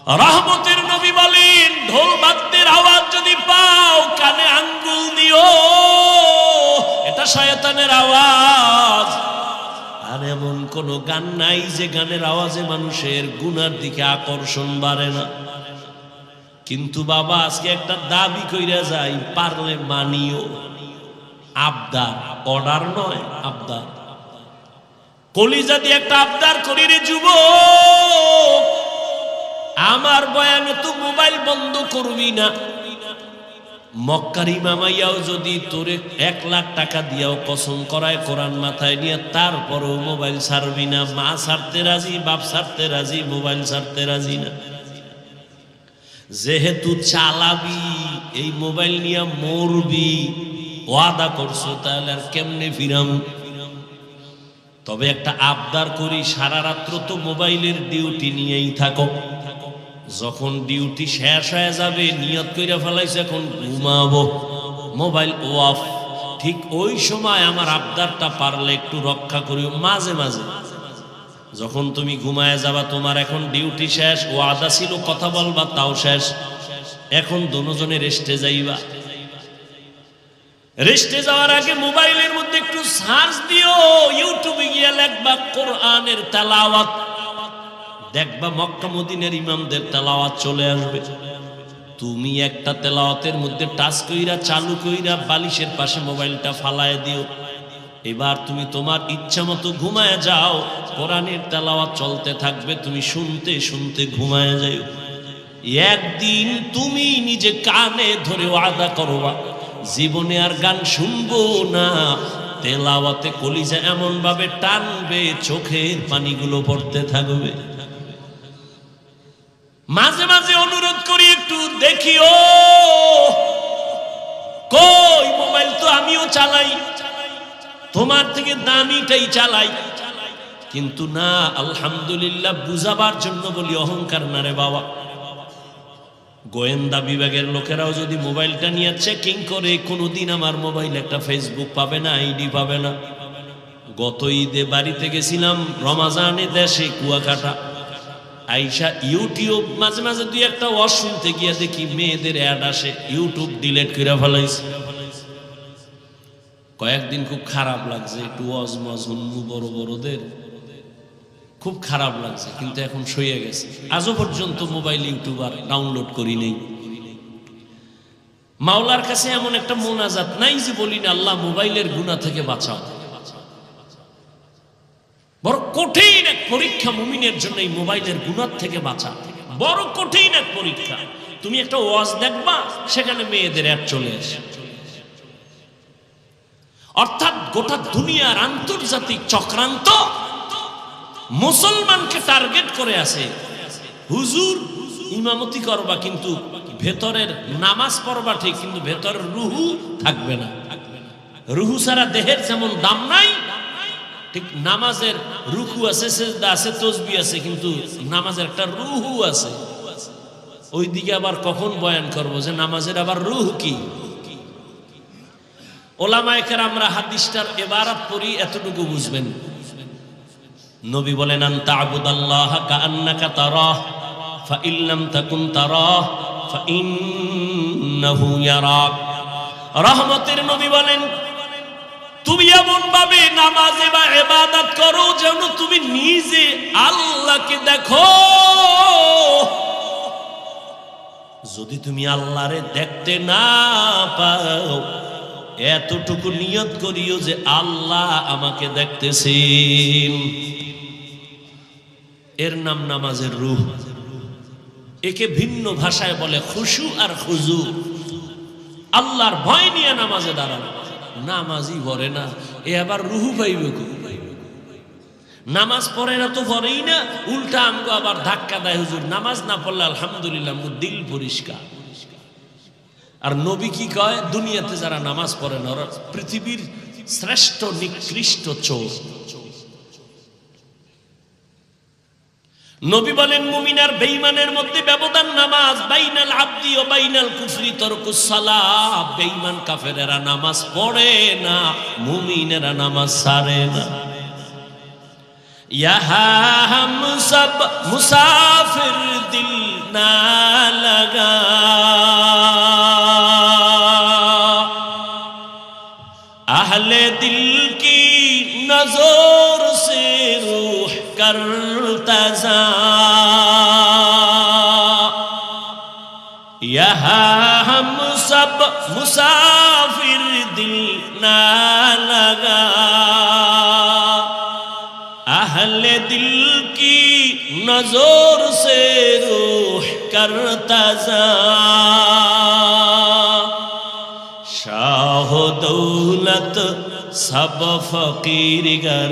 রহমতের নবী বলেন, ঢোল বাদ্যের আওয়াজ যদি পাও কানে আঙ্গুল দিও, এটা শয়তানের আওয়াজ। আর এমন কোন গান নাই যে গানের আওয়াজে মানুষের গুনার দিকে আকর্ষণ বাড়ে না। কিন্তু বাবা আজকে একটা দাবি কইরা যাই, পারলে মানিও। আবদার, অর্ডার নয়, আবদার। কলিজা দিয়ে একটা আবদার করি রে যুবক, আমার বয়ানে তো মোবাইল বন্ধ করবি না। মক্কার ইমামাইয়াও যদি তোরে 1 লাখ টাকা দিয়াও কসম করায় কোরআন মাথায় নিয়ে, তারপরেও মোবাইল ছাড়বি না। মা ছাড়তে রাজি, বাপ ছাড়তে রাজি, মোবাইল ছাড়তে রাজি না। যেহেতু চালাবি, এই মোবাইল নিয়ে মরবি, ওয়াদা করছো, তাহলে আর কেমনে ফিরাম? তবে একটা আবদার করি, সারা রাত্র তো মোবাইলের ডিউটি নিয়েই থাকো। যখন ডিউটি শেষ হয়ে যাবে, নিয়ত কইরা ফেলাইছে এখন ঘুমাবো, মোবাইল অফ। ঠিক ওই সময় আমার আবদারটা পারলে একটু রক্ষা করিও। মাঝে মাঝে যখন তুমি ঘুমায় যাবা, তোমার এখন ডিউটি শেষ, ওয়াদা ছিল কথা বলবা, তাও শেষ, এখন দুজনে রেস্টে যাইবা। রেস্টে যাওয়ার আগে মোবাইলের মধ্যে একটু সার্চ দিও, ইউটিউবে গিয়ে লিখবা কোরআনের তেলাওয়াত, দেখবা মক্কা মদিনার ইমামদের তেলাওয়াত চলে আসবে। তুমি একটা তেলাওয়াতের মধ্যে টাচ কইরা, চালু কইরা বালিশের পাশে মোবাইলটা ফালায় দিও। এবার তুমি তোমার ইচ্ছা মতো ঘুমায় যাও, কোরআনের তেলাওয়াত চলতে থাকবে, তুমি শুনতে শুনতে ঘুমায় যাও। একদিন তুমি নিজে কানে ধরে ওয়াদা করবা, জীবনে আর গান শুনবো না। তেলাওয়াতে কলিজা এমন ভাবে টানবে, চোখের পানিগুলো পড়তে থাকবে। মাঝে মাঝে অনুরোধ করি, একটু দেখিও। কই মোবাইল তো আমিও চালাই, তোমার থেকে দামিটাই চালাই। কিন্তু না, আলহামদুলিল্লাহ, বুঝাবার জন্য বলি, অহংকার না রে বাবা। গোয়েন্দা বিভাগের লোকেরাও যদি মোবাইলটা নিয়ে চেকিং করে, কোনোদিন আমার মোবাইল একটা ফেসবুক পাবে না, আইডি পাবে না। গত ঈদে বাড়িতে গেছিলাম, রমাজানে দেশে কুয়াকাটা, আইসা ইউটিউব মাঝে মাঝে 2-1 ওয়াজ শুনতে গিয়া দেখি মেয়েদের অ্যাড আসে, ইউটিউব ডিলিট করে ফেলাইছে। কয়েকদিন খুব খারাপ লাগছে, একটু ওয়াজ মাজ শুনবো বড় বড়দের, খুব খারাপ লাগছে। কিন্তু এখন সইয়ে গেছে, আজও পর্যন্ত মোবাইল ইউটিউব আর ডাউনলোড করি নেই। মাওলার কাছে এমন একটা মোনাজাত নাই যে বলি না, আল্লাহ মোবাইলের গুনাহ থেকে বাঁচাও। বড় কঠিন এক পরীক্ষা মুমিনের জন্য এই মোবাইলের গুনাহ থেকে বাঁচা, বড় কঠিন এক পরীক্ষা। তুমি একটা ওয়াজ দেখবা, সেখানে মেয়েদের অ্যাড চলে আসে। অর্থাৎ গোটা দুনিয়ার আন্তর্জাতিক চক্রান্ত মুসলমানকে টার্গেট করে আছে। হুজুর ইমামতি করবা, কিন্তু ভেতরের নামাজ পড়বা ঠিক, কিন্তু ভেতরের রুহু থাকবে না। রুহু ছাড়া দেহের যেমন দাম নাই, ঠিক নামাজের রুকু আছে, সিজদা আছে, তাসবিহ আছে, কিন্তু নামাজের একটা রুহু আছে। ওই দিকে আবার কখন বয়ান করব যে নামাজের আবার রুহ কি। ওলামায়ে কেরামরা হাদিসটার ইবারত পড়ি, এতটুকু বুঝবেন। নবী বলেন, আন তা'বুদাল্লাহা কাআন্নাকা তারাহ ফা ইন লাম তাকুন তারাহ ফা ইন্নাহু ইয়ারাক। রহমতের নবী বলেন, তুমি এমন ভাবে নামাজে বা ইবাদত করো যেন তুমি নিজে আল্লাহকে দেখো। যদি তুমি আল্লাহরে দেখতে না পাও, এতটুকু নিয়ত করিও যে আল্লাহ আমাকে দেখতেছেন। এর নাম নামাজের রূহ। একে ভিন্ন ভাষায় বলে খুশু আর খুজু। আল্লাহর ভয় নিয়ে নামাজে দাঁড়ানো। নামাজই পড়ে না, এ আবার রুহু পাইবে কই? নামাজ পড়ে না তো পড়েই না, উল্টা আমগো আবার ধাক্কা দেয়, হুজুর নামাজ না পড়লে আলহামদুলিল্লাহ মোর দিল পরিষ্কার। আর নবী কি কয়, দুনিয়াতে যারা নামাজ পড়ে না ওরা পৃথিবীর শ্রেষ্ঠ নিকৃষ্ট চোর। নবী বলেন, মুমিন আর বেঈমানের মধ্যে ব্যবধান নামাজ। বাইনাল আবদি ওয়া বাইনাল কুফরি তারকুস সালাহ। বেঈমান কাফেরেরা নামাজ পড়ে না, মুমিনেরা নামাজ ছাড়ে না। ইয়া হাম সব মুসাফির দিল ना लगा। अहले दिल की नजर से रूह करता जा, यहाँ हम सब मुसाफिर दिल ना लगा। अहले दिल की नजर से रूह करता जा, शाह दौलत सब फकीर गर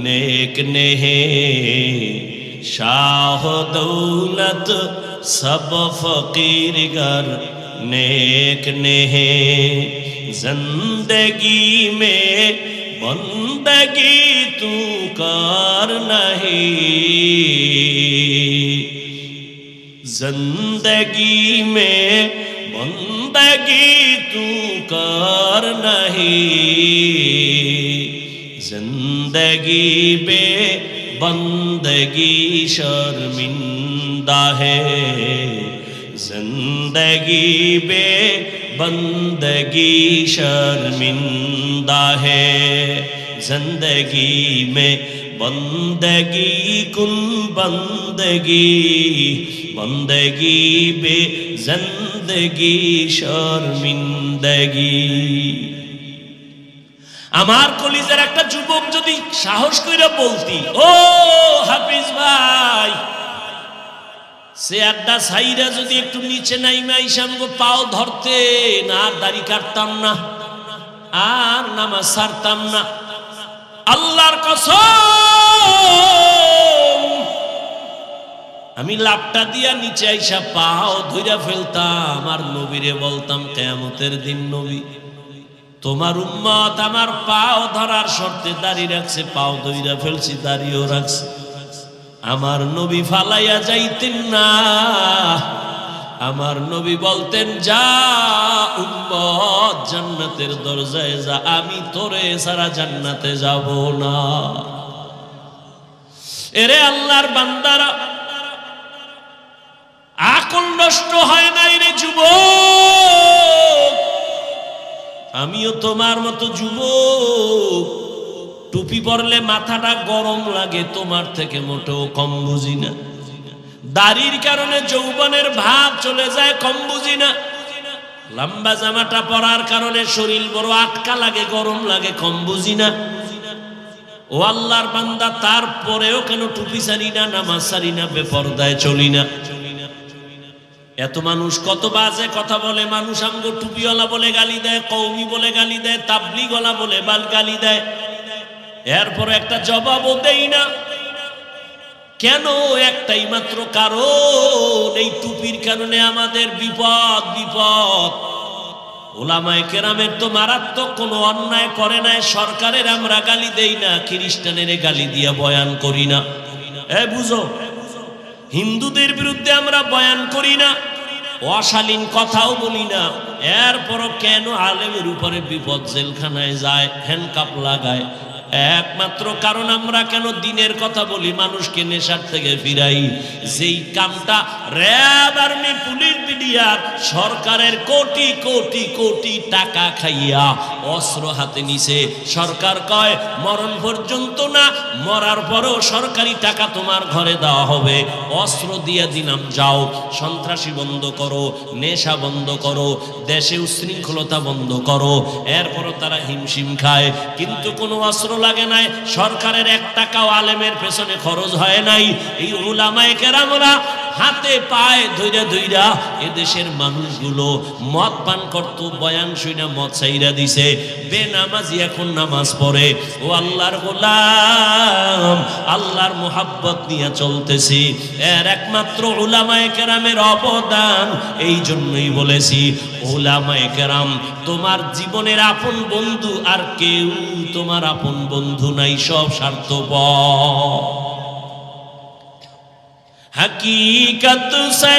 नेक नहीं। शाह दौलत सब फकीर गर नेक नहीं। जिंदगी में बंदगी तू कर नहीं। जिंदगी में बंदगी तू कर नहीं। जिंदगी बे बंदगी शर्मिंदा है। जिंदगी बे बंदगी शर्मिंदा है। जिंदगी में बंदगी कुन बंदगी, बंदगी बे जिंदगी शर्मिंदगी। আমার কলিজার একটা যুবক যদি সাহস কইরা বলতি, ও হাফিজ ভাই, সে আড্ডা ছাইরা যদি একটু নিচে নাইমা ইসামগো পাও ধরতে না, আর দাড়ি কাটতাম না, আর নামাজ ছাড়তাম না। আল্লাহর কসম, আমি লাপটা দিয়া নিচে আইসা পাও ধইরা ফেলতাম, আর নবীরে বলতাম কিয়ামতের দিন, নবী তোমার উম্মত আমার পাও ধরার শর্তে দাড়ি রাখছে, পাও ধইরা ফেলছি, দাড়িও রাখছে, আমার নবী ফালাইয়া যাইতেন না। আমার নবী বলতেন, যা উম্মত জান্নাতের দরজায় যা, আমি তোরে ছাড়া জান্নাতে যাব না। এরে আল্লাহর বান্দারা, আকল নষ্ট হয় নাই রে যুবক। আমিও তোমার মতো যুবক, টুপি পরলে মাথাটা গরম লাগে, তোমার থেকে মোটেও কম বুঝি না। দাড়ির কারণে যৌবনের ভাব চলে যায়, কম বুঝি না। লম্বা জামাটা পরার কারণে শরীর বড় আটকা লাগে, গরম লাগে, কম বুঝি না। ও আল্লাহর বান্দা, তারপরেও কেন টুপি ছাড়ি না, নামাজ ছাড়ি না, বেপরদায় চলি না? এত মানুষ কত বাজে কথা বলে। মানুষ আমগো টুপিওয়ালা বলে গালি দেয়, কওমি বলে গালি দেয়, তাবলিগওয়ালা বলে গালি দেয়, এরপর একটা জবাবও দেই না। কেন? একটাই মাত্র কারণ, এই টুপির কারণে আমাদের বিপদ। বিপদ ওলামায়ে কেরামের তো মারাত্মক কোনো অন্যায় করে নাই, সরকারের আমরা গালি দেই না, খ্রিস্টানের গালি দিয়া বয়ান করি না। বুঝো, হিন্দুদের বিরুদ্ধে আমরা বয়ান করি না, অশালীন কথাও বলি না। এরপরও কেন আলেমের উপরে বিপদ, জেলখানায় যায়, হ্যান্ডকাপ লাগায়? একমাত্র কারণ, আমরা কেন দিনের কথা বলি, মানুষকে নেশার থেকে ফিরাই। যেই কামটা র্যাব, আর্মি, পুলিশ, মিডিয়ার, সরকারের কোটি কোটি কোটি টাকা খাইয়া অস্ত্র হাতে নিছে। সরকার কয় মরণ পর্যন্ত না, মরার পরেও সরকারি টাকা তোমার ঘরে দেওয়া হবে, অস্ত্র দিয়ে দিলাম, যাও সন্ত্রাসী বন্ধ করো, নেশা বন্ধ করো, দেশে উশৃঙ্খলতা বন্ধ করো। এরপরও তারা হিমশিম খায়, কিন্তু কোনো অস্ত্র লাগে নাই, সরকারের 1 টাকাও আলেমের পেছনে খরচ হয় নাই। এই উলামায়ে কেরামরা হাতে পায়ে ধইরা ধইরা এদেশের মানুষগুলো মদ পান করত, বয়ান শুইনা মদ ছাইরা দিছে, বেনামাজি এখন নামাজ পড়ে। ও আল্লাহর গোলাম, আল্লাহর মুহাব্বত নিয়ে চলতেছি, এর একমাত্র উলামায়ে কেরামের অবদান। এই জন্যই বলেছি, উলামায়ে কেরাম তোমার জীবনের আপন বন্ধু, আর কেউ তোমার আপন বন্ধু নাই, সব স্বার্থপর। हकीकत से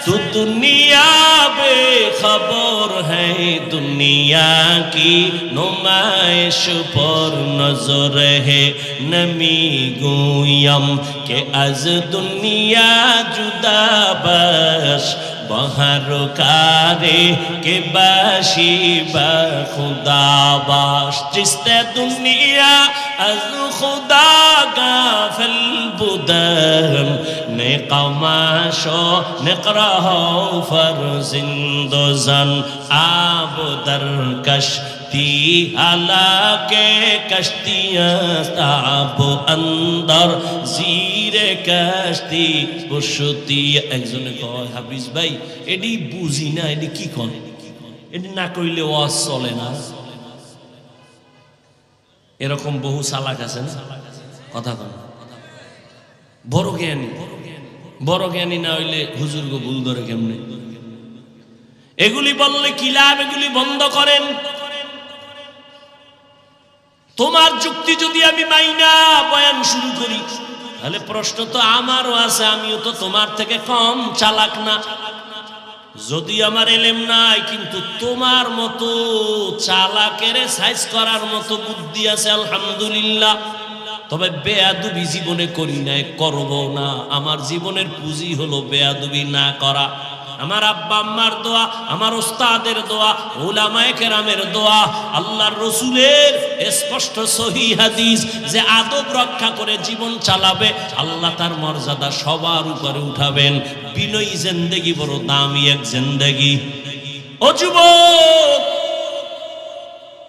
तू दुनिया बेखबर है दुनिया की नुमाइश पर नजर है नमी गोयम के अज दुनिया जुदा बस बहरकारे के बाशी बा खुदा बाश जिसते दुनिया अज खुदा गाफिल बुदन ने कमाशो निकरहो फरजिंदो जन आब दर कश्ती हालाके कश्तियां ताब अंदर जीरे कश्ती पुशती একজনে কয় হাফিজ ভাই এডি বুঝি না এডি কি কোন এডি না কইলে ওয়াজ চলে না এরকম বহু চালাক আছে না কথা কোন বড় জ্ঞানী না হইলে হুজুর গো ভুল ধরে কেমনে এগুলি বললে কি লাভ এগুলি বন্ধ করেন তোমার যুক্তি যদি আমি মাইনা বয়ান শুরু করি তাহলে প্রশ্ন তো আমারও আছে আমিও তো তোমার থেকে কম চালাক না যদি আমার ইলম নাই কিন্তু তোমার মতো চালাকের সাইজ করার মতো বুদ্ধি আছে আলহামদুলিল্লাহ তবে বেয়াদবি জীবনে করি নাই করব না আমার জীবনের পুঁজি হলো বেয়াদবি না করা আমার আব্বা আম্মার দোয়া আমার ওস্তাদের দোয়া উলামায়ে কেরামের দোয়া আল্লাহর রাসূলের স্পষ্ট সহিহ হাদিস যে আদব রক্ষা করে জীবন চালাবে আল্লাহ তার মর্যাদা সবার উপরে উঠাবেন বিনয়ী জিন্দেগি বড় দামি এক জিন্দেগি ও যুবক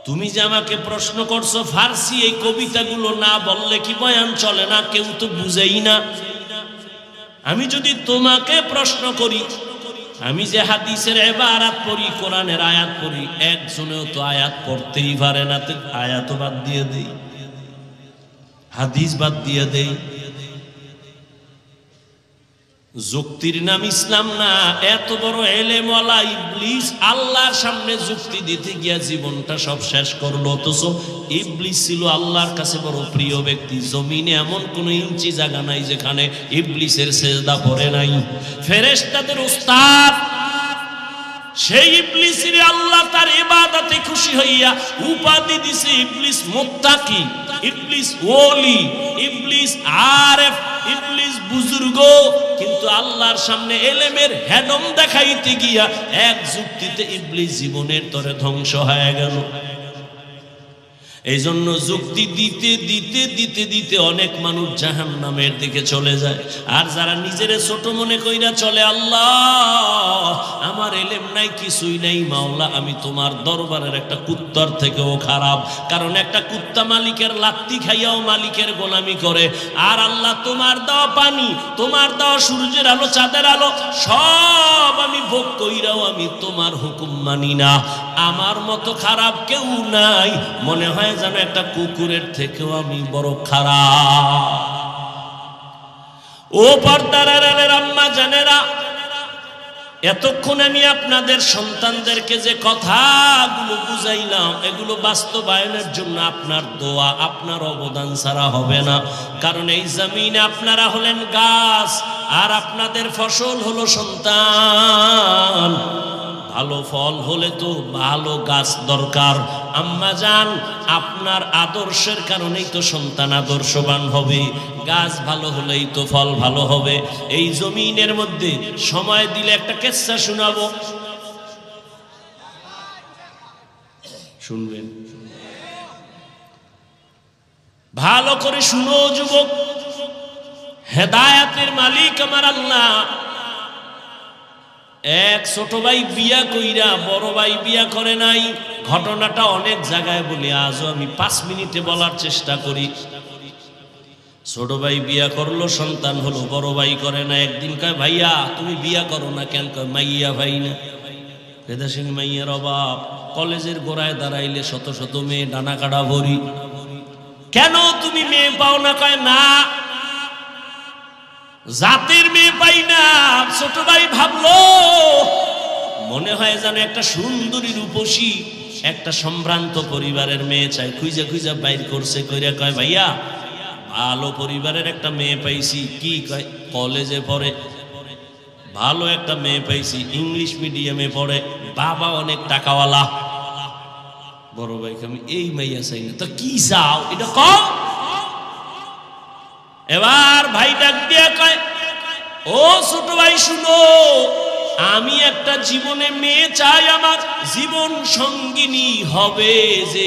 তুমি যে আমাকে প্রশ্ন করছো ফারসি এই কবিতাগুলো না বললে কি বয়ান চলে না কেউ তো বুঝেই না আমি যদি তোমাকে প্রশ্ন করি আমি যে হাদিসের ইবারত পড়ি কোরআনের আয়াত পড়ি একজনেও তো আয়াত পড়তেই পারে না তো আয়াত বাদ দিয়ে দেই হাদিস বাদ দিয়ে দেই যুক্তির নাম ইসলাম না এত বড় এলেমওয়ালা ইবলিস আল্লাহর সামনে যুক্তি দিতে গিয়া জীবনটা সব শেষ করলো অথচ ইবলিস ছিল আল্লাহর কাছে বড় প্রিয় ব্যক্তি জমিনে এমন কোন ইঞ্চি জায়গা নাই যেখানে ইবলিসের সেজদা পড়ে নাই ফেরেশতাদের উস্তাদ সেই ইবলিসের আল্লাহ তার ইবাদতে খুশি হইয়া উপাধি দিছে ইবলিস মুত্তাকি ইবলিস ওলি ইবলিস আরেফ ইবলিস বুজুর্গ কিন্তু আল্লাহর সামনে ইলমের হেডম দেখাইতে গিয়া এক যুক্তিতে ইবলিস জীবনের তরে ধ্বংস হয়ে গেল এইজন্য যুক্তি দিতে দিতে দিতে দিতে অনেক মানুষ জাহান্নামের দিকে চলে যায় আর যারা নিজেরে ছোট মনে কইরা চলে আল্লাহ আমার ইলম নাই কিছুই নাই মাওলা আমি তোমার দরবারের একটা কুত্তার থেকেও খারাপ কারণ একটা কুত্তা মালিকের লাত্তি খাইয়াও মালিকের গোলামি করে আর আল্লাহ তোমার দেওয়া পানি তোমার দেওয়া সূর্যের আলো চাঁদের আলো সব আমি ভোগ কইরাও আমি তোমার হুকুম মানি না আমার মতো খারাপ কেউ নাই মনে হয় যেন একটা কুকুরের থেকেও আমি বড় খারাপ ও পর্দার আড়ালের আম্মা জানেরা এতক্ষণ আমি আপনাদের সন্তানদেরকে যে কথাগুলো বুঝাইলাম এগুলো বাস্তবায়নের জন্য আপনার দোয়া আপনার অবদান ছাড়া হবে না কারণ এই জমিনে আপনারা হলেন গাছ আর আপনাদের ফসল হলো সন্তান ভালো ফল হলে তো ভালো গাছ দরকার আম্মা জান আপনার আদর্শের কারণেই তো সন্তান আদর্শবান হবে গাছ ভালো হলেই তো ফল ভালো হবে এই জমিনের মধ্যে সময় দিলে একটা কিসসা শোনাবো শুনবেন ভালো করে শুনো যুবক হেদায়েতের মালিক আমার আল্লাহ এক ছোট ভাই বিয়া কইরা বড় ভাই বিয়া করে নাই ঘটনাটা অনেক জায়গায় বলি আজও আমি 5 মিনিটে বলার চেষ্টা করি ছোট ভাই বিয়া করলো সন্তান হলো বড় ভাই করে না একদিন কয় ভাইয়া তুমি বিয়া করো না কেন কয় মাইয়া ভাই না ফেদা সিং মাইয়ার অভাব কলেজের গোড়ায় দাঁড়াইলে শত শত মেয়ে ডানা কাটা ভরি কেন তুমি মেয়ে পাও না কয় না জাতির মেয়ে পাই না ছোট ভাই ভাবলো মনে হয় যেন একটা সুন্দরী রূপসী একটা সম্ভ্রান্ত পরিবারের মেয়ে চাই খুঁজে খুঁজে বাইর করছে কইরা কয় ভাইয়া ভালো পরিবারের একটা মেয়ে পাইছি কি কয় কলেজে পড়ে ভালো একটা মেয়ে পাইছি, ইংলিশ মিডিয়ামে পড়ে, বাবা অনেক টাকাওয়ালা। বড় ভাইকে আমি এই মাইয়া চাই না। তো কি চাও এটা কম। এবার ভাই ডাক দিয়া কয়, ও ছোট ভাই শুনো, আমি একটা জীবনে মেয়ে চাই, আমার জীবন সঙ্গিনী হবে যে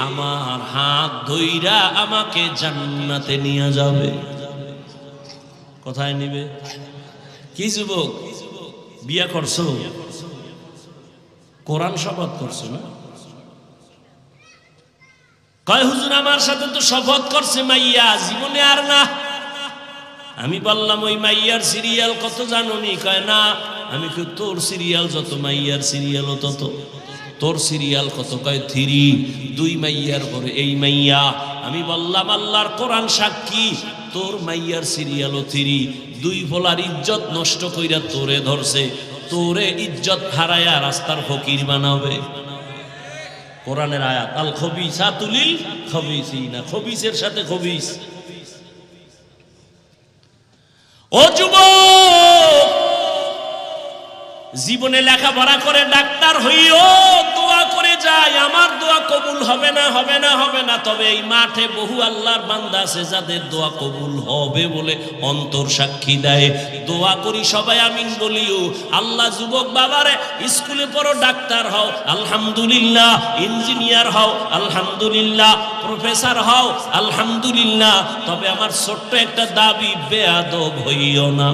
আমার হাত ধইরা আমাকে জান্নাতে নিয়ে যাবে। কোথায় নিবে? কি যুবক, বিয়া করছো? কোরআন শপথ করছো না? কয় হুজুর আমার সাথে তো শপথ করছে মাইয়া, জীবনে আর না। আমি বললাম ওই মাইয়ার সিরিয়াল কত জানোনি? কয় না। আমি কই তোর সিরিয়াল যত মাইয়ার সিরিয়ালও তত। তোর সিরিয়াল কত? কয় 3, 2 মাইয়ার পরে এই মাইয়া। আমি বললাম আল্লাহর কোরআন সাক্ষী, তোর মাইয়ার সিরিয়ালও 3, 2 বলার ইজ্জত নষ্ট কইরা তোরে ধরছে, তোরে ইজ্জত হারায়া রাস্তার ফকির বানাবে। কোরআনের আয়াত, আল খবিসাতু লিল খবিসিনা, খবিসের সাথে খবিস। ও যুবক, জীবনে লেখাপড়া করে ডাক্তার হইও, দোয়া করে যায়, আমার দোয়া কবুল হবে না, হবে না, হবে না। তবে এই মাঠে বহু আল্লাহর বান্দা আছে যাদের দোয়া কবুল হবে বলে অন্তর সাক্ষী দেয়। দোয়া করি সবাই আমিন বলিও। আল্লাহ যুবক বাবারে, স্কুলে পড়ো, ডাক্তার হও আলহামদুলিল্লাহ, ইঞ্জিনিয়ার হও আলহামদুলিল্লাহ, প্রফেসর হও আলহামদুলিল্লাহ। তবে আমার ছোট্ট একটা দাবি, বেয়াদব হইও না।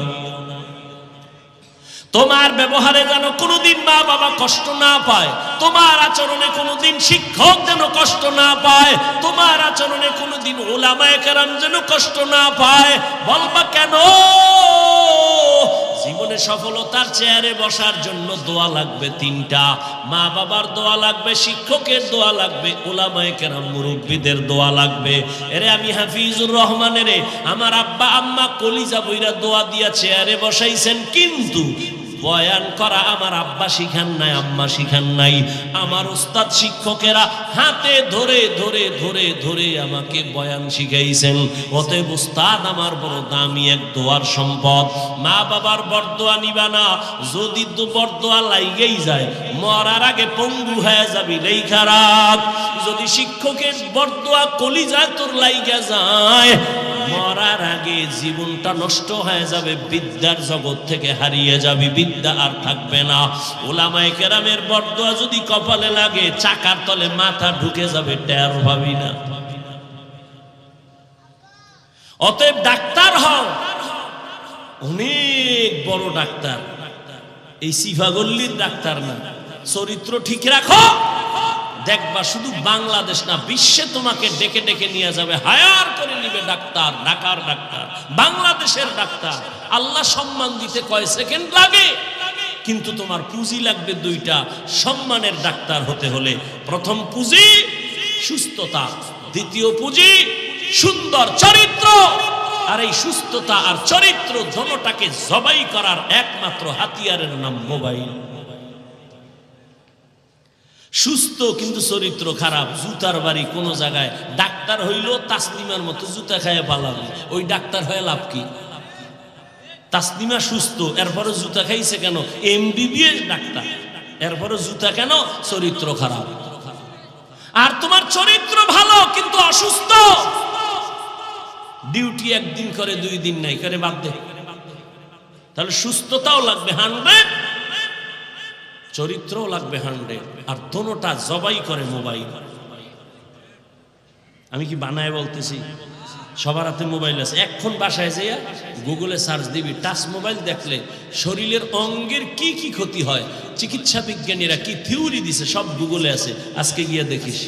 তোমার ব্যবহারে যেন কোনোদিন মা বাবা কষ্ট না পায়, তোমার আচরণে কোনোদিন শিক্ষক যেন কষ্ট না পায়, তোমার আচরণে কোনোদিন উলামায়ে কেরাম যেন কষ্ট না পায়। বলবা কেন? জীবনে সফলতার চেয়ারে বসার জন্য দোয়া লাগবে 3টা। মা বাবার দোয়া লাগবে, শিক্ষকের দোয়া লাগবে, উলামায়ে কেরাম মুরব্বিদের দোয়া লাগবে। এরে আমি হাফিজুর রহমানের আমার আব্বা আম্মা কলিজা বইরা দোয়া দিয়া চেয়ারে বসাইছেন, কিন্তু বয়ান করা আমার আব্বা শিখান নাই, আম্মা শিখান নাই। আমার উস্তাদ শিক্ষকেরা হাতে ধরে ধরে ধরে ধরে আমাকে বয়ান শিখাইছেন। অতএব উস্তাদ আমার বড় দামি এক দোয়ার সম্পদ। মা বাবার বরদোয়া নিবা না, যদি তো বরদোয়া লাইগেই যায় মরার আগে পঙ্গু হয়ে যাবি, এই খারাপ। যদি শিক্ষকের বরদোয়া কলিজায় তোর লাইগা যায়, মরার আগে জীবনটা নষ্ট হয়ে যাবে, বিদ্যার জগৎ থেকে হারিয়ে যাবি, বিদ্যা আর থাকবে না। উলামায়ে কেরামের বরদোয়া যদি কপালে লাগে, চাকার তলে মাথা ঢুকে যাবে, টের পাবি না। অতএব ডাক্তার হও, অনেক বড় ডাক্তার, এই সিফাগল্লির ডাক্তার না। চরিত্র ঠিক রাখো, দেখবা শুধু বাংলাদেশ না, বিশ্বে তোমাকে ডেকে ডেকে নিয়ে যাবে, হায়ার করে নিবে ডাক্তার, ঢাকার ডাক্তার, বাংলাদেশের ডাক্তার। আল্লাহ সম্মান দিতে কয় সেকেন্ড লাগে, কিন্তু তোমার পুঁজি লাগবে 2টা। সম্মানের ডাক্তার হতে হলে প্রথম পুঁজি সুস্থতা, দ্বিতীয় পুঁজি সুন্দর চরিত্র। আর এই সুস্থতা আর চরিত্র দোনোটাকে জবাই করার একমাত্র হাতিয়ারের নাম মোবাইল। সুস্থ কিন্তু চরিত্র খারাপ, জুতার বাড়ি কোন জায়গায়। ডাক্তার হইল তাসলিমার মতো জুতা খায় পালাবে, ওই ডাক্তার হয়ে লাভ কি? তাসলিমা সুস্থ, এরপরে জুতা খাইছে কেন? MBBS ডাক্তার, এরপরে জুতা কেন? চরিত্র খারাপ। আর তোমার চরিত্র ভালো কিন্তু অসুস্থ, ডিউটি একদিন করে 2 দিন নাই করে, বাদ দে। তাহলে সুস্থতাও লাগবে 100, চরিত্রও লাগবে 100, আর দোনোটা জবাই করে মোবাইল। আমি কি বানায় বলতেছি? সবার হাতে মোবাইল আছে। এখন বাসায় যাইয়া গুগলে সার্চ দিবি, টাচ মোবাইল দেখলে শরীরের অঙ্গের কি কি ক্ষতি হয়, চিকিৎসা বিজ্ঞানীরা কি থিওরি দিছে, সব গুগলে আছে। আজকে গিয়া দেখিস।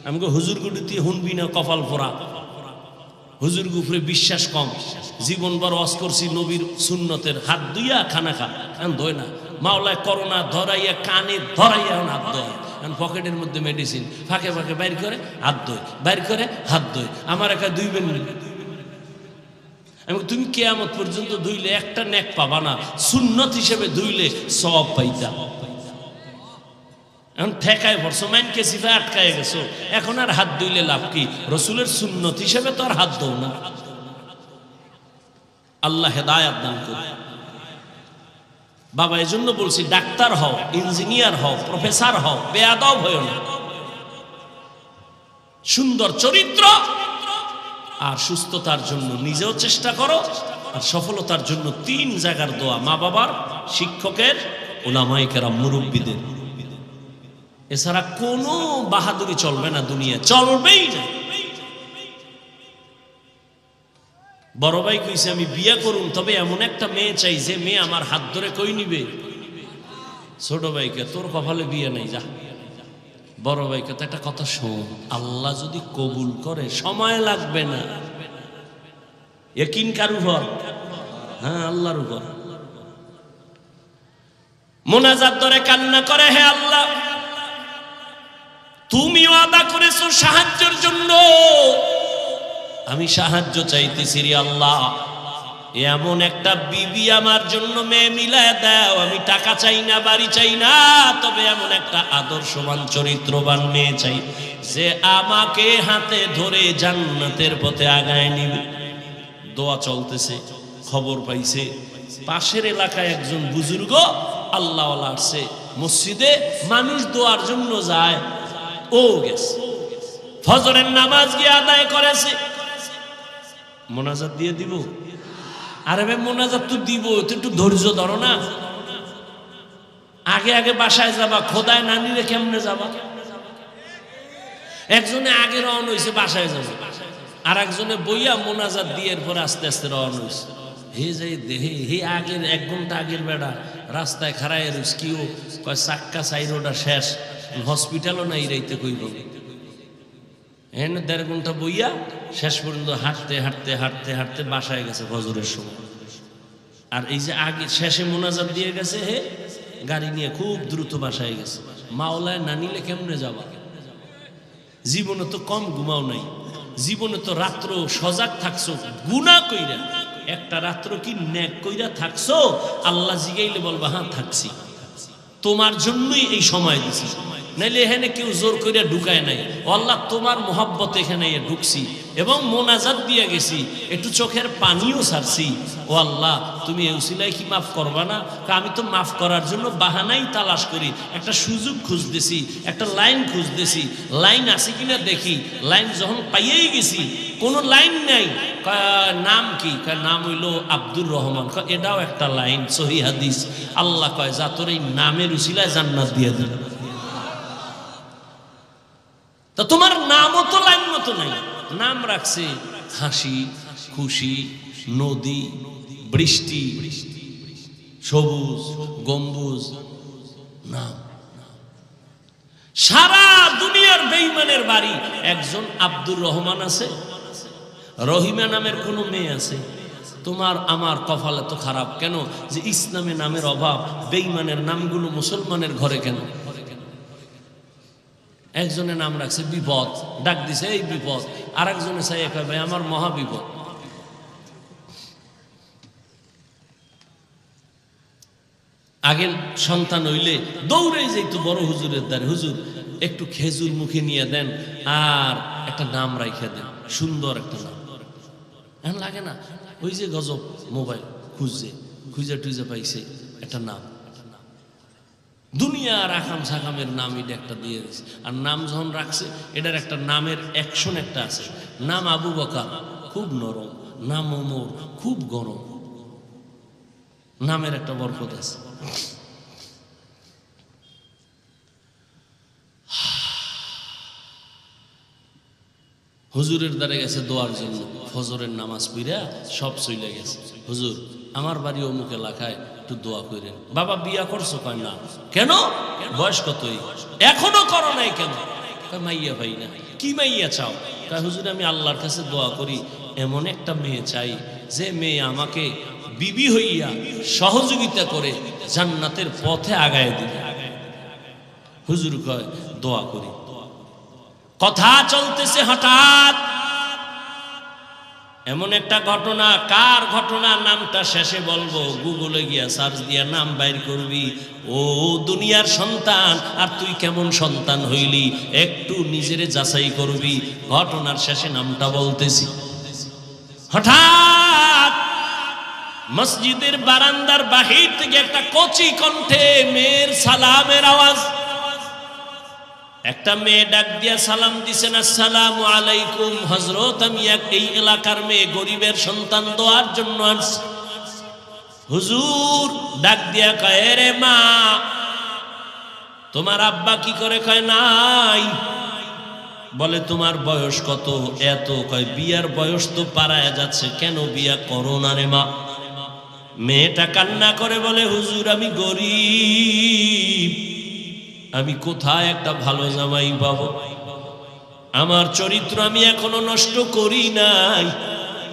আমি হুজুর গুডিতে হুনবি না, কপাল পোড়া। হুজুর গুফরে বিশ্বাস কম, জীবন বড় ওয়াজ করছি নবীর সুন্নতের, হাত ধুইয়া খানা খা, কান ধোয় না। মাওলায় করোনা ধরাইয়া, কানে ধরাইয়া হাত ধোয়, কারণ পকেটের মধ্যে মেডিসিন, ফাঁকে ফাঁকে বাইর করে হাত ধোয়, বাইর করে হাত ধোয়। আমার একা ধুইবেন না। আমি তুমি কিয়ামত পর্যন্ত ধুইলে একটা নেক পাবা না, সুন্নত হিসেবে ধুইলে সওয়াব পাইতা। এখন ঠেকায় পড়ছো, মাইনকে সিফা আটকায় গেছো, এখন আর হাত ধুইলে লাভ কি? রসুলের সুন্নত হিসেবে তো আর হাত ধো না। আল্লাহ হেদায়াত দান করুন। বাবা এজন্য বলছি ডাক্তার হও, ইঞ্জিনিয়ার হও, প্রফেসর হও, বেয়াদব হও না। সুন্দর চরিত্র আর সুস্থতার জন্য নিজেও চেষ্টা করো, আর সফলতার জন্য 3 জায়গার দোয়া, মা বাবার, শিক্ষকের, উলামায়ে কেরাম, মুরব্বীদের। এছাড়া কোনো বাহাদুরি চলবে না, দুনিয়া চলবেই না। বড় ভাই কইছে আমি বিয়ে করুম, তবে এমন একটা মেয়ে চাই যে মেয়ে আমার হাত ধরে কই নিবে। ছোট ভাইকে তোর কপালে বিয়ে নাই, যা। বড় ভাইকে তো একটা কথা শোন, আল্লাহ যদি কবুল করে সময় লাগবে না। ইয়াকিন কার উপর? হ্যাঁ, আল্লাহর উপর। মোনাজাত ধরে কান্না করে, হে আল্লাহ তুমি ওয়াদা করেছো সাহায্যের জন্য, আমি সাহায্য চাইতেছি রে আল্লাহ। এমন একটা বিবি আমার জন্য মেয়ে মিলায় দাও, আমি টাকা চাই না, বাড়ি চাই না, তবে এমন একটা আদর্শবান চরিত্রবান মেয়ে চাই যে আমাকে হাতে ধরে জান্নাতের পথে আগায় নিবে। দোয়া চলতেছে, খবর পাইছে পাশের এলাকায় একজন বুজুর্গ আল্লাহওয়ালা আসছে মসজিদে, মানুষ দোয়ার জন্য যায়, ও গেছে ফজরের নামাজ গিয়ে আদায় করেছে। মোনাজাত দিয়ে দিব? আরে ভাই মোনাজাত তো দিব, একটু ধৈর্য ধরো না। আগে আগে বাসায় যাবা, খোদায় না নিলে কেমনে যাবা? একজনে আগে রওনা হয়েছে বাসায় যাবে, আর একজনে বইয়া মোনাজাত দিয়ে এরপরে আস্তে আস্তে রওনা হয়েছে। হে যাই দেহে হে আগের 1 ঘন্টা আগের বেড়া রাস্তায় খাড়ায় রয়েছে, কিও কয় চাক্কা সাইরোটা শেষ, হসপিটালও নাই রাইতে কইব। এনে 1.5 ঘন্টা বইয়া শেষ পর্যন্ত হাঁটতে হাঁটতে হাঁটতে হাঁটতে বাসায় গেছে ফজরের সময়। আর এই যে আগে শেষে মোনাজাত দিয়ে গেছে, হে গাড়ি নিয়ে খুব দ্রুত বাসায় গেছে। মাওলায় না নিলে কেমনে যাবা? জীবনে তো কম ঘুমাও নাই, জীবনে তো রাত্র সজাগ থাকছো, গুনাহ কইরা একটা রাত্র কি নেক কইরা থাকছো? আল্লাহ জিগাইলে বলবা হ্যাঁ থাকছি, তোমার জন্যই এই সময় দিছি, নাইলে এখানে কেউ জোর করে ঢুকায় নাই। আল্লাহ তোমার মোহাব্বত এখানে ঢুকছি এবং মোনাজাত দিয়ে গেছি, একটু চোখের পানিও ছাড়ছি। ও আল্লাহ তুমি এই উসিলায় কি মাফ করবা না? আমি তো মাফ করার জন্য বাহানাই তালাশ করি, একটা সুযোগ খুঁজতেছি, একটা লাইন খুঁজতেছি, লাইন আছে কিনা দেখি। লাইন যখন পাইয়েই গেছি, কোনো লাইন নাই। নাম কি? নাম হইলো আব্দুর রহমান। এটাও একটা লাইন, সহিহ হাদিস। আল্লাহ কয় যা তোর এই নামের উসিলায় জান্নাত দিয়ে দিল। তা তোমার নামও তো লাইন মতো নাই। নাম রাখছে হাসি, খুশি, নদী, বৃষ্টি, সবুজ, গম্বুজ, নাম। সারা দুনিয়ার বেঈমানের বাড়ি একজন আব্দুর রহমান আছে, রহিমা নামের কোন মেয়ে আছে? তোমার আমার কপাল এত খারাপ কেন যে ইসলামে নামের অভাব, বেঈমানের নামগুলো মুসলমানের ঘরে কেন? একজনে নাম রাখছে বিপদ, ডাক দিছে এই বিপদ, আর একজনে চাই ভাই আমার মহা বিপদ। আগে সন্তান হইলে দৌড়ে যেত বড় হুজুরের দ্বারে, হুজুর একটু খেজুর মুখে নিয়ে দেন আর একটা নাম রাইখা দেন, সুন্দর একটা নাম। এখন লাগে না, ওই যে গজব মোবাইল খুঁজে টুজে পাইছে একটা নাম, দুনিয়ার আকাম সাকামের নাম এটা একটা দিয়ে দিছে। আর নাম যখন রাখছে এটার একটা নামের অ্যাকশন একটা আছে। নাম আবু বকর, খুব নরম, নাম ওমর, খুব গরম। নামের একটা বরকত আছে। হুজুরের দ্বারে গেছে দোয়ার জন্য, ফজরের নামাজ পড়া সব চলে গেছে। হুজুর আমার বাড়ি অমুক এলাকায়, একটু দোয়া করেন। বাবা বিয়া করছো? কয় না। কেন? বয়স কতই? এখনো করো নাই কেন? মাইয়া ভাই না। কি মাইয়া চাও? কয় হুজুর আমি আল্লাহর কাছে দোয়া করি, এমন একটা মেয়ে চাই যে মেয়ে আমাকে বিবি হইয়া সহযোগিতা করে জান্নাতের পথে আগায় দিবে। হুজুর কয় দোয়া করি। কথা চলতেছে, হঠাৎ এমন একটা ঘটনা। কার ঘটনা? নামটা শেষে বলবো, গুগলে গিয়া সার্চ দিয়া নাম বাইর করবি। ও দুনিয়ার সন্তান, আর তুই কেমন সন্তান হইলি একটু নিজেরে যাচাই করবি। ঘটনার শেষে নামটা বলতেছি। হঠাৎ মসজিদের বারান্দার বাহির থেকে একটা কচি কণ্ঠে মেয়ের সালামের আওয়াজ। একটা মেয়ে ডাক দিয়া সালাম দিছেন, আসসালামু আলাইকুম হযরত, আমি এই এলাকার মেয়ে, গরিবের সন্তান, দোয়ার জন্য আসছি। হুজুর ডাক দিয়া কয়, রে মা, তোমার আব্বা কি করে? কয় নাই। বলে তোমার বয়স কত? এত। কয় বিয়ার বয়স তো পারায় যাচ্ছে, কেন বিয়া করো না রে মা? মেয়েটা কান্না করে বলে, হুজুর আমি গরিব, আমি কোথায় একটা ভালো জামাই পাবো? আমার চরিত্র আমি এখনো নষ্ট করি নাই,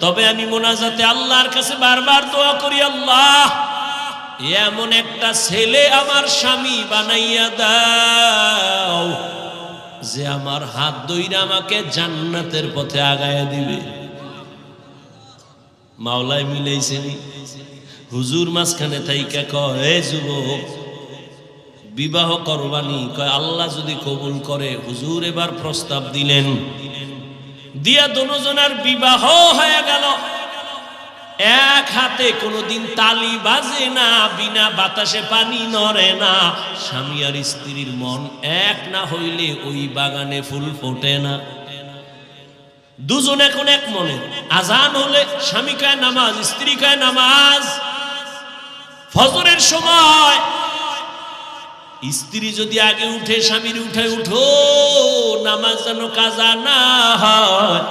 তবে আমি মোনাজাতে আল্লাহর কাছে বারবার দোয়া করি, আল্লাহ এমন একটা ছেলে আমার স্বামী বানাইয়া দাও যে আমার হাত ধইরা আমাকে জান্নাতের পথে আগায়া দিবে। মাওলায় মিলাইছেনি। হুজুর মাঝখানে থাইকা কয়, এ যুবক, বিবাহ করবানি? কয় আল্লাহ যদি কবুল করে। হুজুর এবার প্রস্তাব দিলেন, দিয়া দুজনের বিবাহ হয়ে গেল। এক হাতে কোনোদিন তালি বাজে না, বিনা বাতাসে পানি নড়ে না। স্বামী আর স্ত্রীর মন এক না হইলে ওই বাগানে ফুল ফোটে না। দুজন এখন এক মনে। আজান হলে স্বামী কয় নামাজ, স্ত্রী কয় নামাজ। ফজরের সময় স্ত্রী যদি আগে উঠে, স্বামীর উঠে, উঠো নামাজ যেন কাজা না হয়।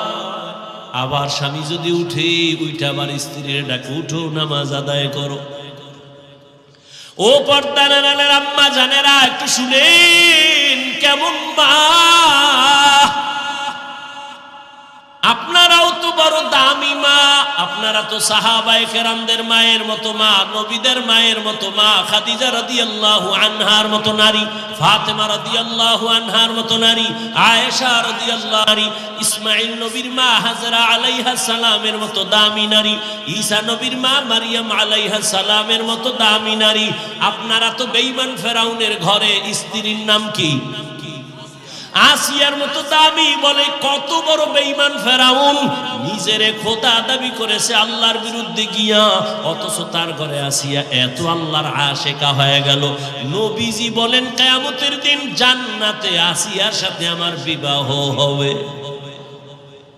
আবার স্বামী যদি উঠে, উঠে আবার স্ত্রীর ডাকে, উঠো নামাজ আদায় করো। ও পর্দার আড়ালের আম্মা জানেরা, একটু শুনেন কেমন মা। আপনারাও তো বড় দামি মা, আপনারা তো সাহাবায়ে কেরামদের মায়ের মতো মা, নবীদের মায়ের মতো মা, খাদিজা রাদিয়াল্লাহু আনহার মতো নারী, ফাতেমা রাদিয়াল্লাহু আনহার মতো নারী, আয়েশা রাদিয়াল্লাহু নারী, ইসমাঈল নবীর মা হাজরা আলাইহা সালামের মতো দামি নারী, ঈসা নবীর মা মারিয়াম আলাইহা সালামের মতো দামি নারী। আপনারা তো বেঈমান ফেরাউনের ঘরে স্ত্রীর নাম কি? আসিয়ার মতো দামি। বলে কত বড় বেঈমান ফেরাউন, নিজেরে খোদা দাবি করেছে আল্লাহর বিরুদ্ধে গিয়া, অথচ তার ঘরে আসিয়া এত আল্লাহর আশেকা হয়ে গেল। নবীজি বলেন কিয়ামতের দিন জান্নাতে আসিয়ার সাথে আমার বিবাহ হবে।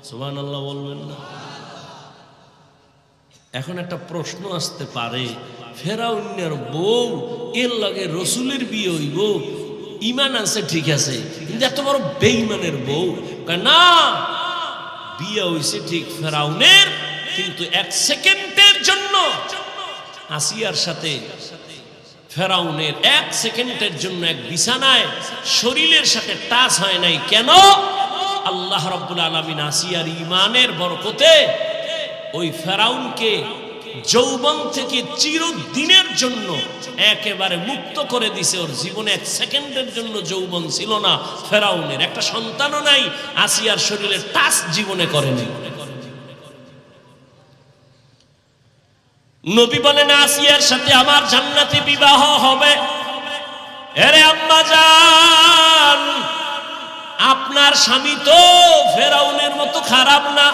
সুবহানাল্লাহ বলবেন না? এখন একটা প্রশ্ন আসতে পারে, ফেরাউনের বউ এর লগে রসুলের বিয়ে হইব? ইমান আছে ঠিক আছে, কিন্তু এত বড় বেঈমানের বউ? না, বিয়ে হইছে ঠিক ফেরাউনের, কিন্তু এক সেকেন্ডের জন্য আসিয়ার সাথে ফেরাউনের এক সেকেন্ডের জন্য এক বিছানায় শরীরের সাথে টাচ হয় নাই। কেন? আল্লাহ রাব্বুল আলামিন আসিয়ার ঈমানের বরকতে ওই ফেরাউনকে যৌবন থেকে চিরদিনের জন্য একেবারে মুক্ত করে দিছে। ওর জীবনে এক সেকেন্ডের জন্য যৌবন ছিল না ফেরাউনের, একটা সন্তানও নাই, আসিয়ার শরীরে টাচ জীবনে করেনি। নবী বলেন আসিয়ার সাথে আমার জান্নাতে বিবাহ হবে। এরে আম্মা জান, আপনার স্বামী তো ফেরাউনের মতো খারাপ না।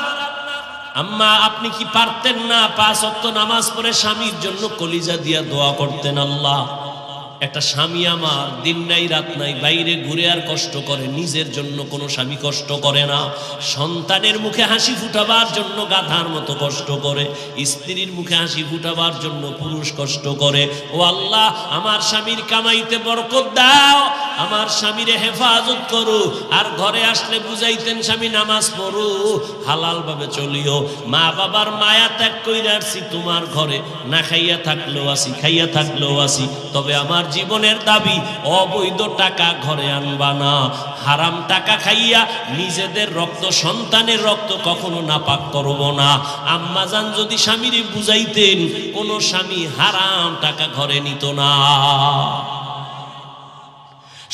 আম্মা আপনি কি পারতেন না 5 ওয়াক্ত নামাজ পড়ে স্বামীর জন্য কলিজা দিয়া দোয়া করতেন? আল্লাহ, একটা স্বামী আমার দিন নাই রাত নাই বাইরে ঘুরে আর কষ্ট করে, নিজের জন্য কোনো স্বামী কষ্ট করে না। সন্তানের মুখে হাসি ফুটাবার জন্য গাধার মতো কষ্ট করে, স্ত্রীর মুখে হাসি ফুটাবার জন্য পুরুষ কষ্ট করে। ও আল্লাহ, আমার স্বামীর কামাইতে বরকত দাও, আমার স্বামীরে হেফাজত করো। আর ঘরে আসলে বুঝাইতেন স্বামী নামাজ পড়ো, হালাল ভাবে চলিও। মা বাবার মায়া ত্যাগ কইরা আসছি তোমার ঘরে, না খাইয়া থাকলেও আসি, খাইয়া থাকলেও আসি, তবে আমার জীবনের দাবি অবৈধ টাকা ঘরে আনবা না। হারাম টাকা খাইয়া নিজেদের রক্ত, সন্তানের রক্ত কখনো নাপাক করব না। আম্মাজান যদি স্বামীরে বুঝাইতেন, কোন স্বামী হারাম টাকা ঘরে নিত না।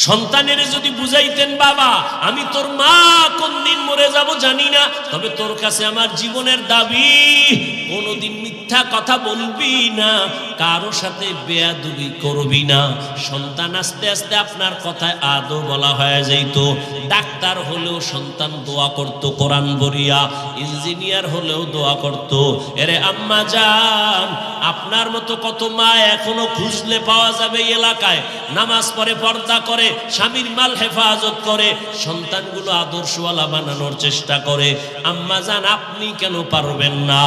সন্তানের যদি বুঝাইতেন, বাবা আমি তোর মা, কোন দিন মরে যাব জানি না, তবে তোর কাছে আমার জীবনের দাবি, কোন কোনোদিন মিথ্যা কথা বলবি না, কারো সাথে বেয়াদবি করবি না। সন্তান আস্তে আস্তে আপনার কথায় আদৌ বলা হয়ে যাইত। ডাক্তার হলেও সন্তান দোয়া করত কোরআন বলিয়া, ইঞ্জিনিয়ার হলেও দোয়া করত। এরে আম্মা জান, আপনার মতো কত মা এখনো খুঁজলে পাওয়া যাবে এলাকায়, নামাজ পড়ে, পর্দা করে, স্বামীর মাল হেফাজত করে, সন্তানগুলো আদর্শওয়ালা বানানোর চেষ্টা করে। আম্মা জান, আপনি কেন পারবেন না?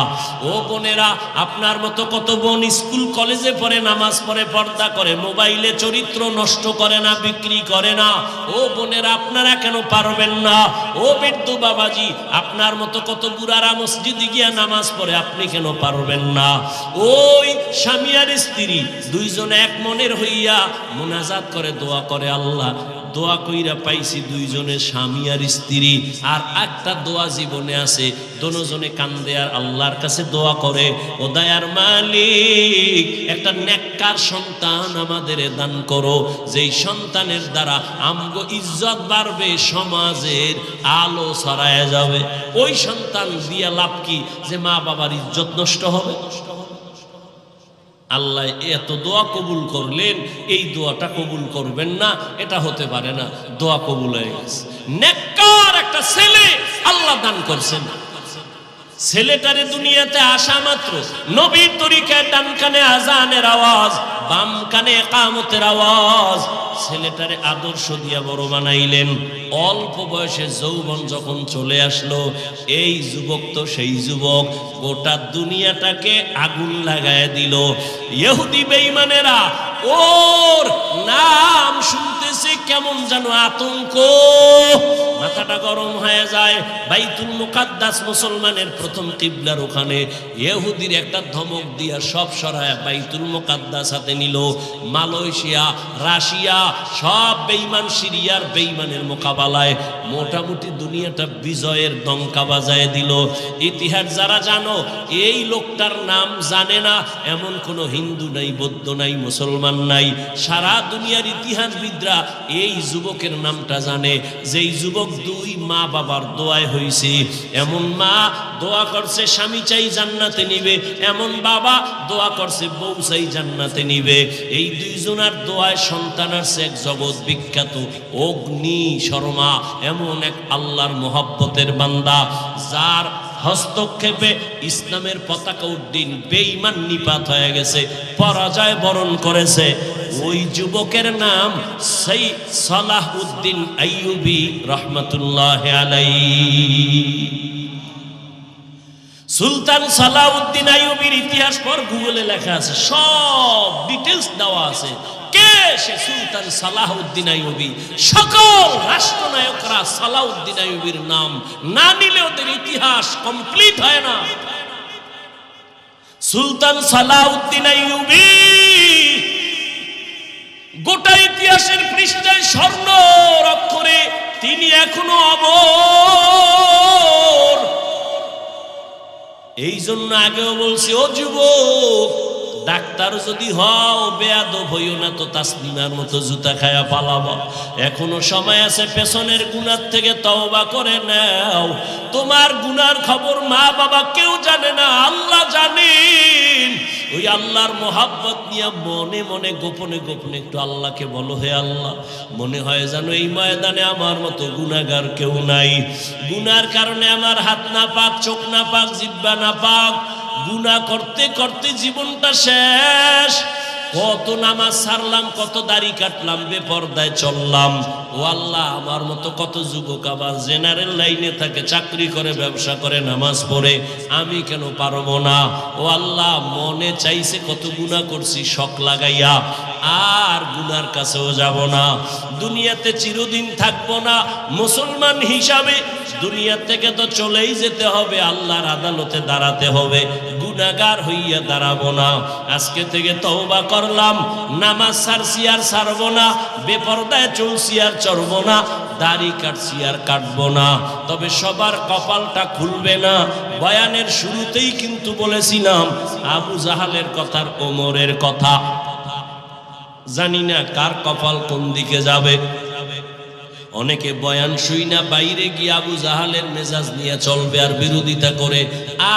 ও বোনেরা, আপনার মতো কত বোন স্কুল কলেজে পড়ে, নামাজ পড়ে, পর্দা করে, মোবাইলে চরিত্র নষ্ট করে না, বিক্রি করে না। ও বোনেরা, আপনারা কেন পারবেন না? ও বৃদ্ধ বাবাজি, আপনার মতো কত বুড়ারা মসজিদে গিয়া নামাজ পড়ে, আপনি কেন পারবেন না? ওই স্বামী আর স্ত্রী দুইজনে এক মনের হইয়া মুনাজাত করে, দোয়া করে, আল্লাহ দোয়া কইরা পাইছি দুইজনে স্বামী আর স্ত্রী। আর একটা দোয়া জীবনে আছে, দোনোজনে কান্দে আর আল্লাহর কাছে দোয়া করে, ও দয়ার মালিক, একটা নেককার সন্তান আমাদের দান করো, যেই সন্তানের দ্বারা আমগো ইজ্জত বাড়বে, সমাজের আলো ছড়ায় যাবে। ওই সন্তান দিয়া লাভ কি যে মা বাবার ইজ্জত নষ্ট হবে? আল্লাহ এত দোয়া কবুল করলেন, এই দোয়াটা কবুল করবেন না, এটা হতে পারে না। দোয়া কবুল হয়ে গেছে। নেককার একটা ছেলে আল্লাহ দান করছেন। ছেলেটারে দুনিয়াতে আসা মাত্র নবীর তরিকায় ডান কানে আজানের আওয়াজ, বাম কানে ইকামতের আওয়াজ। ছেলেটারে আদর্শ দিয়া বড় বানাইলেন। অল্প বয়সে যৌবন যখন চলে আসলো, এই যুবক তো সেই যুবক, গোটা দুনিয়াটাকে আগুন লাগায় দিল। ইহুদি বেঈমানেরা ওর নাম শুনতেছে কেমন যেন আতঙ্ক, মাথাটা গরম হয়ে যায়। বাইতুল মুকাদ্দাস মুসলমানের প্রথম কিবলার ওখানে ইহুদির একটা ধমক দিয়া সব সরায় বাইতুল মুকাদ্দাস হাতে নিল। মালয়েশিয়া, রাশিয়া সব বেঈমান, সিরিয়ার বেঈমানের মোকাবেলায় মোটামুটি দুনিয়াটা বিজয়ের ডঙ্কা বাজায় দিল। ইতিহাস যারা জানো, এই লোকটার নাম জানে না এমন কোনো হিন্দু নাই, বৌদ্ধ নাই, মুসলমান নাই। সারা দুনিয়ার ইতিহাসবিদরা এই যুবকের নামটা জানে, যেই যুবক দুই মা বাবার দোয়ায় হইছে। এমন মা দোয়া করছে স্বামী চাই জান্নাতে নিবে, এমন বাবা দোয়া করছে বউ চাই জান্নাতে নিবে। এই দুইজনার দোয়ায় সন্তান আসছে এক জগৎ বিখ্যাত অগ্নি শর্মা, এমন এক আল্লাহর মহব্বতের বান্দা, যার হস্তক্ষেপে ইসলামের পতাকা উড্ডীন, বেঈমান নিপাত হয়ে গেছে, পরাজয় বরণ করেছে। ওই যুবকের নাম সেই সালাহউদ্দিন আইয়ুবী রাহমাতুল্লাহি আলাইহি। সুলতান সালাহউদ্দিন আইয়ুবীর ইতিহাস পর গুগলে লেখা আছে, সব ডিটেলস দেওয়া আছে। কে সে সুলতান সালাহউদ্দিন আইয়ুবী? সকল রাষ্ট্রনায়করা সালাহউদ্দিন আইয়ুবীর নাম না নিলে ওদের ইতিহাস কমপ্লিট হয় না। সুলতান সালাহউদ্দিন আইয়ুবী গোটা ইতিহাসের পৃষ্ঠায় স্বর্ণ অক্ষরে তিনি এখনো অমর। এই জন্য আগেও বলছি, ও যুবক, ডাক্তার যদি হও বেয়াদব হইও না তো তাসলিমার মতো জুতা খায়া পালাবা। এখনো সময় আছে, পেছনের গুনার থেকে তওবা করে নাও। তোমার গুনার খবর মা বাবা কেউ জানে না, আল্লাহ জানেন। ওই আল্লাহর মোহাব্বত নিয়ে মনে মনে গোপনে গোপনে একটু আল্লাহকে বলো, হে আল্লাহ, মনে হয় যেন এই ময়দানে আমার মতো গুনাহগার কেউ নাই। গুনার কারণে আমার হাত না পাক, চোখ না পাক, জিহ্বা না পাক, গুনাহ করতে করতে জীবনটা শেষ। কত নামাজ ছাড়লাম, কত দাড়ি কাটলাম, বেপরদায় চললাম। ও আল্লাহ, আমার মতো কত যুবক আবার জেনারেল লাইনে থাকে, চাকরি করে, ব্যবসা করে, নামাজ পড়ে, আমি কেন পারবো না? ও আল্লাহ, মনে চাইছে কত গুনাহ করছি শখ লাগাইয়া, আর গুনার কাছেও যাব না। দুনিয়াতে চিরদিন থাকবো না মুসলমান হিসাবে, দুনিয়া থেকে তো চলেই যেতে হবে, আল্লাহর আদালতে দাঁড়াতে হবে। গুনাহগার হইয়া দাঁড়াবো না। আজকে থেকে তওবা করলাম, নামাজ ছাড়ছি আর ছাড়বো না, বেপরদায় চলছি আর চলবো না, দাড়ি কাটছি আর কাটবো না। তবে সবার কপালটা খুলবে না। বয়ানের শুরুতেই কিন্তু বলেছিলাম আবু জাহালের কথার, ওমরের কথা। জানি না কার কপাল কোন দিকে যাবে। অনেকে বয়ান শুই না বাইরে গিয়ে আবু জাহালের মেজাজ নিয়ে চলবে আর বিরোধিতা করে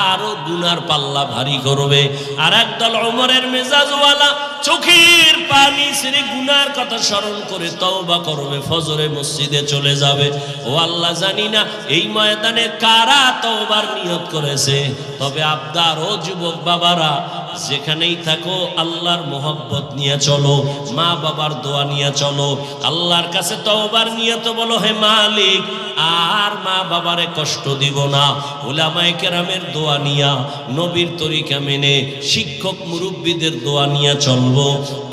আরো গুনার পাল্লা ভারী করবে। আর একদল ওমরের মেজাজওয়ালা চোখের পানি ছেড়ে গুনার কথা স্মরণ করে তওবা করবে, ফজরে মসজিদে চলে যাবে। ও আল্লাহ, জানি না এই ময়দানে কারা তওবার নিয়ত করেছে, তবে আবদার ও যুবক বাবারা যেখানেই থাকো আল্লাহর মোহব্বত নিয়ে চলো, মা বাবার দোয়া নিয়ে চলো, আল্লাহর কাছে তওবার নিয়ত বলো, হে মালিক আর মা বাবারে কষ্ট দিব না। উলামায়ে কেরামের দোয়া নিয়া, নবীর তরিকা মেনে, শিক্ষক মুরব্বীদের দোয়া নিয়ে চলবো।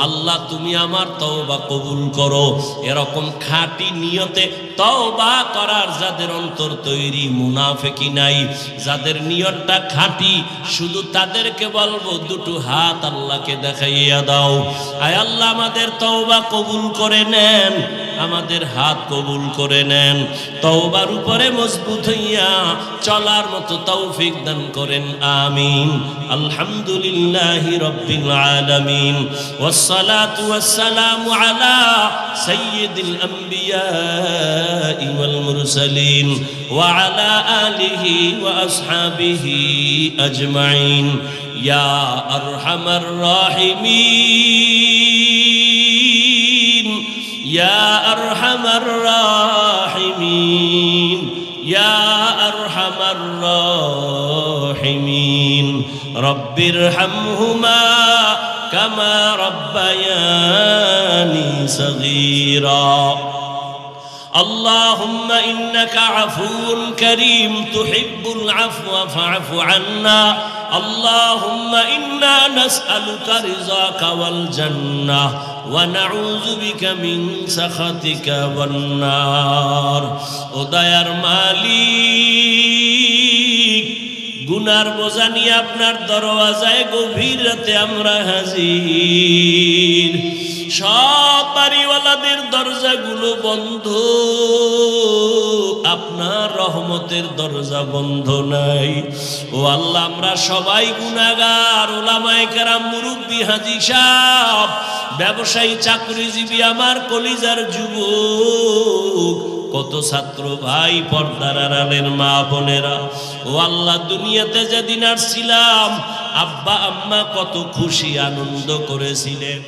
আল্লাহ তুমি আমার তওবা কবুল করো। এরকম খাঁটি নিয়তে তওবা করার যাদের অন্তর তৈরি, মুনাফিকি নাই, যাদের নিয়তটা খাঁটি, শুধু তাদেরকে বলবো দুটো হাত আল্লাহকে দেখাইয়া দাও। আয় আল্লাহ আমাদের তওবা কবুল করে নেন, আমাদের হাত কবুল করে নেন, তওবার উপরে মজবুত হইয়া চলার মতো তৌফিক দান করেন, আমিন। আলহামদুলিল্লাহি রাব্বিল আলামিন, ওয়াসসালাতু ওয়াসসালামু আলা সাইয়্যিদিল আম্বিয়া ওয়াল মুরসালিন ওয়া আলা আলিহি ওয়া আসহাবিহি আজমাইন। ইয়া আরহামার রাহিমিন, ইয়া আরহামার রাহিমিন, ইয়া আরহামার রাহিমিন। রব্বিরহামহুমা কামা রব্বায়ানি সগীরা। اللهم إنك عفو كريم تحب العفو فاعف عنا. اللهم إنا نسألك رضاك والجنة ونعوذ بك من سخطك والنار. উদয়ার মালিক, গুনার বোঝা নিয়ে আপনার দরওয়াজায় গভীর রাতে আমরা হাজির। সব বাড়িওয়ালাদের দরজাগুলো বন্ধ, আপনার রহমতের দরজা বন্ধ নাই। ও আল্লাহ, আমরা সবাই গুনাহগার। ওলামায়ে কেরাম, মুরব্বি, হাজী সাহেব, ব্যবসায়ী, চাকরিজীবী, আমার কলিজার যুবক, কত ছাত্র ভাই, পর্দার আড়ালের মা বোনেরা, ও আল্লাহ, দুনিয়াতে যেদিন আসছিলাম আব্বা আম্মা কত খুশি আনন্দ করেছিলেন।